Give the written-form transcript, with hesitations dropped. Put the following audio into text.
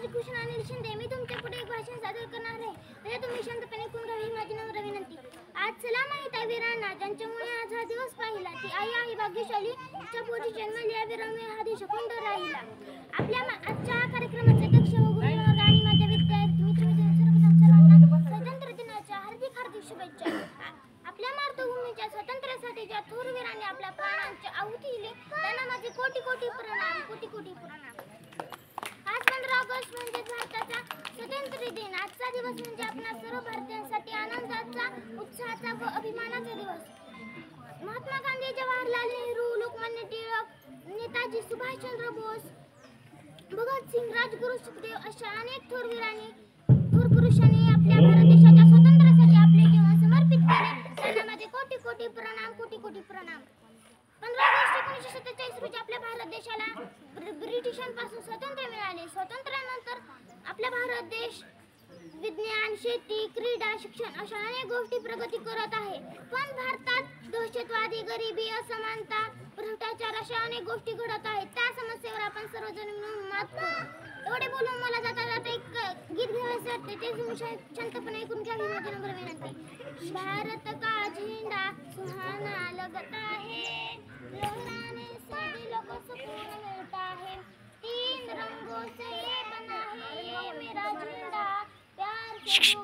श्रीकृष्ण अनिल शिंदे. मी तुमच्या पुढे एक भाषण सादर करणार आहे. तरी तुम्ही शांतपणे ऐकून घ्यावी ही माझी नम्र विनंती. आज चला माहीत आहे वीरांना ज्यांच्यामुळे आज हा दिवस पाहिला. ती आई आहे भाग्यशाली, तिच्या पोटी जन्मली या वीरामुळे हा देश अखंड राहिला. आपल्या आजच्या कार्यक्रमाचे अध्यक्ष व गुरुवर्ग आणि माझ्या विद्यार्थी मित्रमैत्रिणी सर्वांना स्वातंत्र्य दिनाच्या हार्दिक हार्दिक शुभेच्छा. आपल्या मातृभूमीच्या स्वातंत्र्यासाठी ज्या थोर वीरांनी आपल्या प्राणांची आहुती दिली त्यांना माझे कोटी कोटी प्रणाम, कोटी कोटी प्रणाम. आज 15 ऑगस्ट म्हणजे भारताचा स्वातंत्र्य दिन. आजचा दिवस म्हणजे आपल्या सर्व भारतीयांसाठी आनंदाचा, उत्साहाचा व अभिमानाचा दिवस. महात्मा गांधी, जवाहरलाल नेहरू, लोकमान्य टिळक, नेताजी सुभाषचंद्र बोस, भगतसिंग, राजगुरू, सुखदेव अशा अनेक थोर वीरांनी, थोर पुरुषांनी आपल्या भारत देशाच्या स्वातंत्र्यासाठी आपले जीवन समर्पित केले. त्यांना माझे कोटी कोटी प्रणाम, कोटी कोटी प्रणाम. 15 ऑगस्ट 1947 रोजी आपल्या भारत देशाला ब्रिटिशांपासून स्वातंत्र्य मिळाले. स्वातंत्र्यानंतर आपला भारत देश विज्ञान, शेती, क्रीडा, शिक्षण अशा अनेक गोष्टी प्रगती करत आहे. पण भारतात दहशतवादी, गरिबी, असमानता, भ्रष्टाचार अशा अनेक गोष्टी घडत आहेत. त्या समस्येवर आपण सर्वजण मिळून मात करू. एवढे बोलून मला जाता जाता एक गीत घ्यायचे वाटते. ते तुम्ही शांतपणे ऐकून घ्यावी माझी नम्र विनंती. भारत का झेंडा सुहाना लगता है, लहराने से दिलों को सुकून मिलता है. 3 रंगों से ये बना है ये मेरा झंडा, प्यार से